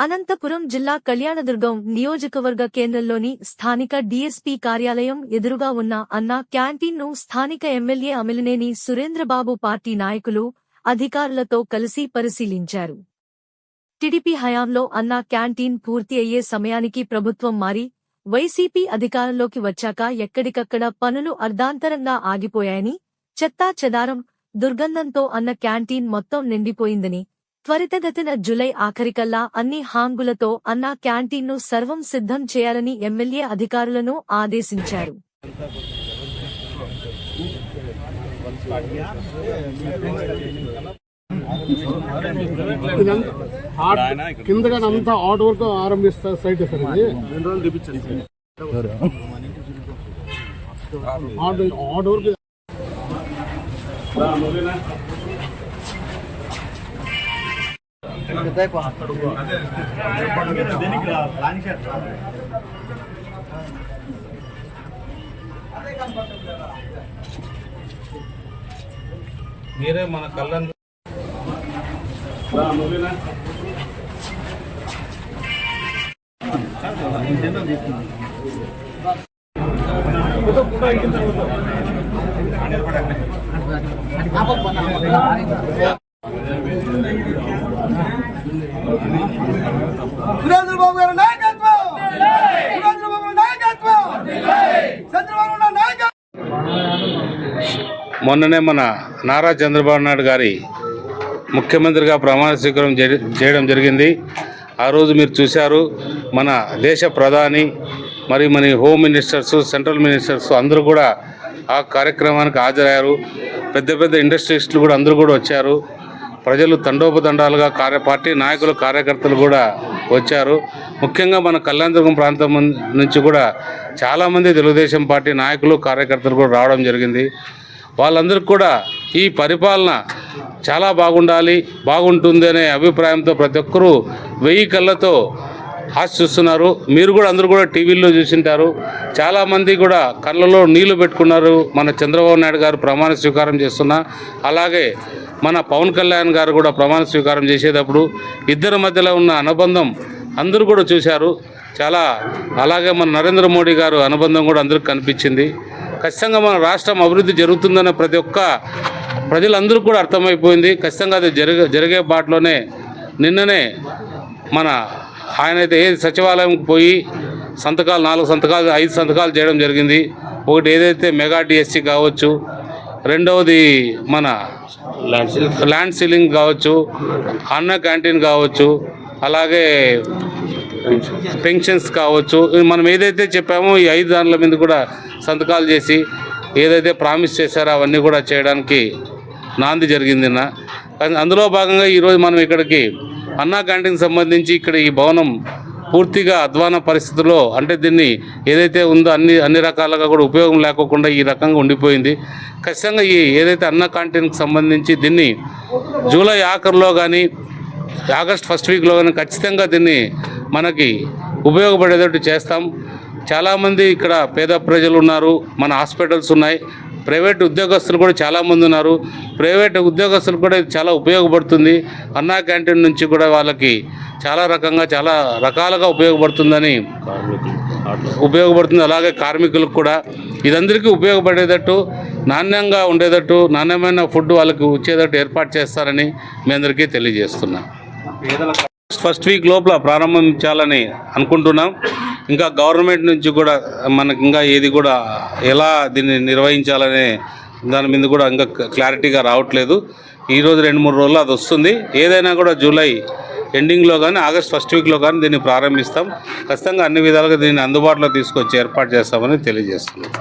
అనంతపురం జిల్లా కళ్యాణదుర్గం నియోజకవర్గ కేంద్రంలోని స్థానిక డీఎస్పీ కార్యాలయం ఎదురుగా ఉన్న అన్నా క్యాంటీన్ను స్థానిక ఎమ్మెల్యే అమిలినేని సురేంద్రబాబు పార్టీ నాయకులు, అధికారులతో కలిసి పరిశీలించారు. టీడీపీ హయాంలో అన్నా క్యాంటీన్ పూర్తి అయ్యే సమయానికి ప్రభుత్వం మారి వైసీపీ అధికారంలోకి వచ్చాక ఎక్కడికక్కడ పనులు అర్ధాంతరంగా ఆగిపోయాయని, చెత్తా చెదారం, దుర్గంధంతో అన్న క్యాంటీన్ మొత్తం నిండిపోయిందని, త్వరితగతిన జూలై ఆఖరికల్లా అన్ని హాంగులతో అన్నా క్యాంటీన్ను సర్వం సిద్ధం చేయాలని ఎమ్మెల్యే అధికారులను ఆదేశించారు. కిందగానంతా ఆర్ట్ వర్క్ ఆరంభిస్తారు సైట్ సార్ ఆర్ట్ వర్క్ మీరే మన కళ్ళను సురేంద్రబాబు గారి నాయకత్వం, సురేంద్రబాబు గారి నాయకత్వం, చంద్రబాబు గారి నాయకత్వం. మొన్ననే మన నారా చంద్రబాబు నాయుడు గారి ముఖ్యమంత్రిగా ప్రమాణ స్వీకారం చేయడం జరిగింది. ఆ రోజు మీరు చూశారు, మన దేశ ప్రధాని మరియు మన హోమ్ మినిస్టర్స్, సెంట్రల్ మినిస్టర్స్ అందరూ కూడా ఆ కార్యక్రమానికి హాజరయ్యారు. పెద్ద పెద్ద ఇండస్ట్రియలిస్టులు కూడా అందరూ కూడా వచ్చారు. ప్రజలు తండోపతండాలుగా పార్టీ నాయకులు, కార్యకర్తలు కూడా వచ్చారు. ముఖ్యంగా మన కళ్యాణదుర్గం ప్రాంతం నుంచి కూడా చాలామంది తెలుగుదేశం పార్టీ నాయకులు, కార్యకర్తలు కూడా రావడం జరిగింది. వాళ్ళందరికీ కూడా ఈ పరిపాలన చాలా బాగుంటుంది అనే అభిప్రాయంతో ప్రతి ఒక్కరూ 1000 కళ్ళతో ఆశిస్తున్నారు. మీరు కూడా అందరూ కూడా టీవీల్లో చూసింటారు. చాలామంది కూడా కళ్ళలో నీళ్లు పెట్టుకున్నారు. మన చంద్రబాబు నాయుడు గారు ప్రమాణ స్వీకారం చేస్తున్నా, అలాగే మన పవన్ కళ్యాణ్ గారు కూడా ప్రమాణ స్వీకారం చేసేటప్పుడు ఇద్దరి మధ్యలో ఉన్న అనుబంధం అందరూ కూడా చూశారు. అలాగే మన నరేంద్ర మోడీ గారు అనుబంధం కూడా అందరికీ కనిపించింది. ఖచ్చితంగా మన రాష్ట్రం అభివృద్ధి జరుగుతుందన్న ప్రతి ఒక్క ప్రజలందరూ కూడా అర్థమైపోయింది. ఖచ్చితంగా అది జరిగే బాటలోనే నిన్ననే ఆయనైతే సచివాలయంకి పోయి సంతకాలు 4 సంతకాలు 5 సంతకాలు చేయడం జరిగింది. ఒకటి ఏదైతే మెగా డిఎస్సి కావచ్చు, రెండవది మన ల్యాండ్ సీలింగ్ కావచ్చు, అన్న క్యాంటీన్ కావచ్చు, అలాగే పెన్షన్స్ కావచ్చు. మనం ఏదైతే చెప్పామో ఈ 5 దానిల మీద కూడా సంతకాలు చేసి ఏదైతే ప్రామిస్ చేశారో అవన్నీ కూడా చేయడానికి నాంది జరిగింది. అందులో భాగంగా ఈరోజు మనం ఇక్కడికి అన్నా క్యాంటీన్కి సంబంధించి ఇక్కడ ఈ భవనం పూర్తిగా అధ్వాన పరిస్థితుల్లో, అంటే దీన్ని ఏదైతే ఉందో అన్ని రకాలుగా కూడా ఉపయోగం లేకోకుండా ఈ రకంగా ఉండిపోయింది. ఖచ్చితంగా ఈ ఏదైతే అన్నా క్యాంటీన్కి సంబంధించి దీన్ని జూలై ఆఖరిలో కానీ ఆగస్ట్ ఫస్ట్ వీక్లో కానీ ఖచ్చితంగా దీన్ని మనకి ఉపయోగపడేటట్టు చేస్తాం. చాలామంది ఇక్కడ పేద ప్రజలు ఉన్నారు, మన హాస్పిటల్స్ ఉన్నాయి, ప్రైవేట్ ఉద్యోగస్తులు కూడా చాలామంది ఉన్నారు. ప్రైవేట్ ఉద్యోగస్తులు కూడా చాలా ఉపయోగపడుతుంది. అన్నా క్యాంటీన్ నుంచి కూడా వాళ్ళకి చాలా రకాలుగా ఉపయోగపడుతుంది. అలాగే కార్మికులకు కూడా ఇదందరికీ ఉపయోగపడేటట్టు, నాణ్యంగా ఉండేటట్టు, నాణ్యమైన ఫుడ్ వాళ్ళకి వచ్చేటట్టు ఏర్పాటు చేస్తారని మీ అందరికీ తెలియజేస్తున్నాం. ఫస్ట్ వీక్ లోపల ప్రారంభించాలని అనుకుంటున్నాం. ఇంకా గవర్నమెంట్ నుంచి కూడా మనకి ఇంకా ఏది కూడా ఎలా దీన్ని నిర్వహించాలనే దాని మీద కూడా ఇంకా క్లారిటీగా రావట్లేదు. ఈరోజు 2-3 రోజులు అది వస్తుంది. ఏదైనా కూడా జూలై ఎండింగ్లో కానీ ఆగస్ట్ ఫస్ట్ వీక్లో కానీ దీన్ని ప్రారంభిస్తాం. ఖచ్చితంగా అన్ని విధాలుగా దీన్ని అందుబాటులో తీసుకొచ్చి ఏర్పాటు చేస్తామని తెలియజేస్తున్నాం.